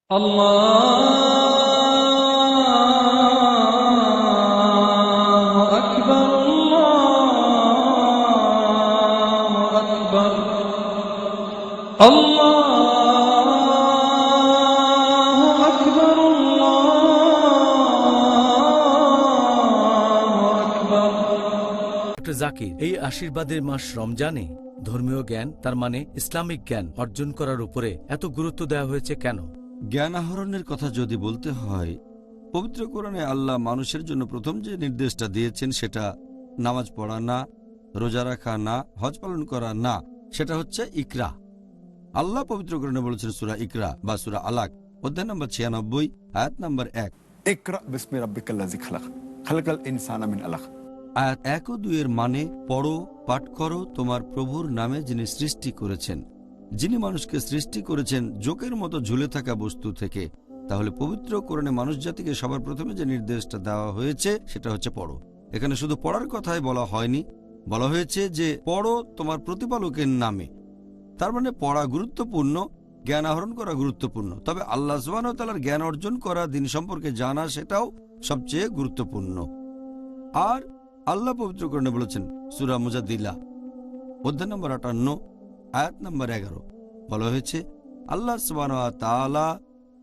আল্লাহু আকবার, আল্লাহু আকবার, আল্লাহু আকবার, আল্লাহু আকবার। ডক্টর জাকির, এই আশীর্বাদের মাস রমজানে ধর্মীয় জ্ঞান, তার মানে ইসলামিক জ্ঞান অর্জন করার উপরে এত গুরুত্ব দেওয়া হয়েছে কেন? জ্ঞান আহরণের কথা যদি বলতে হয়, পবিত্র কোরআনে আল্লাহ মানুষের জন্য প্রথম যে নির্দেশটা দিয়েছেন সেটা নামাজ পড়া না, রোজা রাখা না, হজ পালন করা না, সেটা হচ্ছে ইকরা। আল্লাহ পবিত্র কোরআনে বলেছেন সূরা ইকরা বা সূরা আলাক, অধ্যায় নম্বর 96, আয়াত নম্বর 1। ইকরা বিসমি রাব্বিকাল্লাযী খালাক, খালাকাল ইনসানা মিন আলাক। আয়াত 1 ও 2 এর মানে পড়ো, পাঠ করো তোমার প্রভুর নামে যিনি সৃষ্টি করেছেন, যিনি মানুষকে সৃষ্টি করেছেন জোকের মতো ঝুলে থাকা বস্তু থেকে। তাহলে পবিত্র কোরআনে মানুষ জাতিকে সবার প্রথমে যে নির্দেশটা দেওয়া হয়েছে সেটা হচ্ছে পড়ো। এখানে শুধু পড়ার কথাই বলা হয়নি, বলা হয়েছে যে পড়ো তোমার প্রতিপালকের নামে। তার মানে পড়া গুরুত্বপূর্ণ, জ্ঞান আহরণ করা গুরুত্বপূর্ণ, তবে আল্লাহ সুবহানাহু ওয়া তাআলার জ্ঞান অর্জন করা, দিন সম্পর্কে জানা, সেটাও সবচেয়ে গুরুত্বপূর্ণ। আর আল্লাহ পবিত্র কোরআনে বলেছেন সূরা মুজাদ্দিলা, অধ্যায় নম্বর 58, আয়াত নম্বর 11, বলা হয়েছে আল্লাহ সুবহানাহু ওয়া তাআলা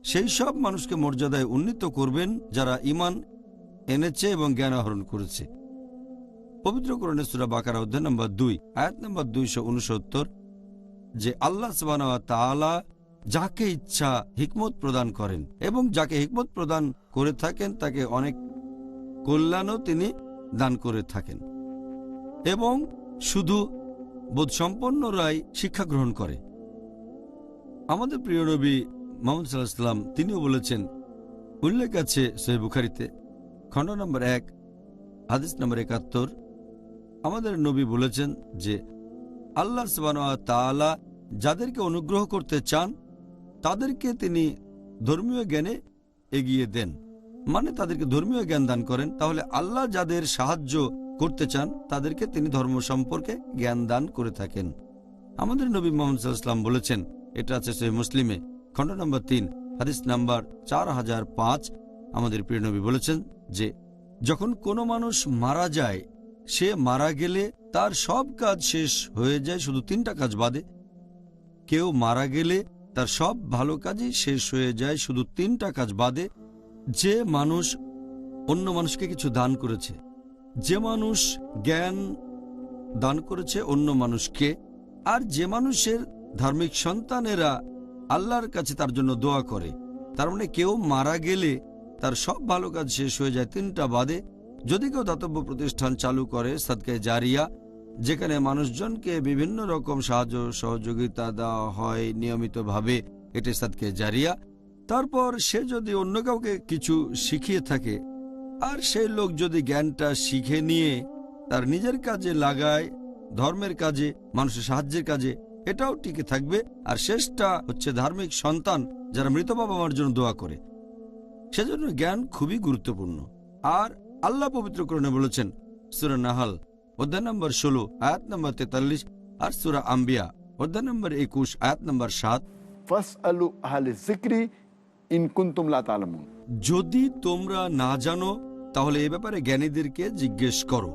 সেই সব মানুষকে মর্যাদায় উন্নীত করবেন যারা ঈমান এনেছে এবং জ্ঞান আহরণ করেছে। পবিত্র কোরআনে সূরা বাকারা, অধ্যায় নম্বর 2, আয়াত নম্বর 269, যে আল্লাহ সুবহানাহু ওয়া তাআলা যাকে ইচ্ছা হিকমত প্রদান করেন এবং যাকে হিকমত প্রদান করে থাকেন তাকে অনেক কল্যাণও তিনি দান করে থাকেন, এবং শুধু বোধসম্পন্নরাই শিক্ষা গ্রহণ করে। আমাদের প্রিয় নবী মুহাম্মদ সাল্লাল্লাহু আলাইহি ওয়াসাল্লাম তিনিও বলেছেন, উল্লেখ আছে সহিহ বুখারীতে, খণ্ড নম্বর 1, হাদিস নম্বর 71, আমাদের নবী বলেছেন যে আল্লাহ সুবহানাহু ওয়া তাআলা যাদেরকে অনুগ্রহ করতে চান তাদেরকে তিনি ধর্মীয় জ্ঞানে এগিয়ে দেন, মানে তাদেরকে ধর্মীয় জ্ঞান দান করেন। তাহলে আল্লাহ যাদের সাহায্য করতে চান তাদেরকে তিনি ধর্ম সম্পর্কে জ্ঞান দান করে থাকেন। আমাদের নবী মুহাম্মদ সাল্লাল্লাহু আলাইহি ওয়াসাল্লাম বলেছেন, এটা আছে সহিহ মুসলিমে, খণ্ড নম্বর 3, হাদিস নাম্বার 4005, আমাদের প্রিয় নবী বলেছেন যে যখন কোনো মানুষ মারা যায়, সে মারা গেলে তার সব কাজ শেষ হয়ে যায় শুধু 3টা কাজ বাদে। কেউ মারা গেলে তার সব ভালো কাজই শেষ হয়ে যায় শুধু 3টা কাজ বাদে। যে মানুষ অন্য মানুষকে কিছু দান করেছে, যে মানুষ জ্ঞান দান করেছে অন্য মানুষকে, আর যে মানুষের ধার্মিক সন্তানেরা আল্লাহর কাছে তার জন্য দোয়া করে। তার মানে কেউ মারা গেলে তার সব ভালো কাজ শেষ হয়ে যায় 3টা বাদে। যদি কেউ দাতব্য প্রতিষ্ঠান চালু করে, সাদকায়ে জারিয়া, যেখানে মানুষজনকে বিভিন্ন রকম সাহায্য সহযোগিতা দেওয়া হয় নিয়মিতভাবে, এটি সাদকায়ে জারিয়া। তারপর সে যদি অন্য কাউকে কিছু শিখিয়ে থাকে, আর সেই লোক যদি জ্ঞানটা শিখে নিয়ে তার নিজের কাজে লাগায়, ধর্মের কাজে, মানুষের সাহায্যের কাজে, এটাও টিকে থাকবে। আর শেষটা হচ্ছে ধার্মিক সন্তান যারা মৃত বাবা মার জন্য দোয়া করে। সেজন্য জ্ঞান খুবই গুরুত্বপূর্ণ। আর আল্লাহ পবিত্র কোরআনে বলেছেন সূরা নাহল, অধ্যায় নম্বর 16, আয়াত নম্বর 43, আর সূরা আম্বিয়া, অধ্যায় নম্বর 21, আয়াত নম্বর 7, ফাসআলু আহলা যিকরি ইন কুনতুম লা তা'লামুন। যদি তোমরা না জানো তাহলে এ ব্যাপারে জ্ঞানীদেরকে জিজ্ঞেস করো।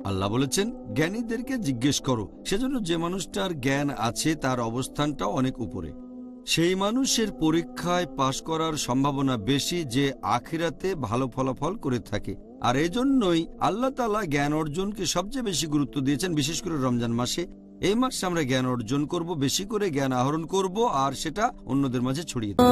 আল্লাহ বলেছেন জ্ঞানীদেরকে জিজ্ঞেস করো। সেজন্য যে মানুষটার জ্ঞান আছে তার অবস্থানটাও অনেক উপরে। সেই মানুষের পরীক্ষায় পাশ করার সম্ভাবনা বেশি যে আখিরাতে ভালো ফলাফল করে থাকে। আর এজন্যই আল্লাহ তাআলা জ্ঞান অর্জনকে সবচেয়ে বেশি গুরুত্ব দিয়েছেন, বিশেষ করে রমজান মাসে। এই মাসে আমরা জ্ঞান অর্জন করব, বেশি করে জ্ঞান আহরণ করব, আর সেটা অন্যদের মাঝে ছড়িয়ে দেব।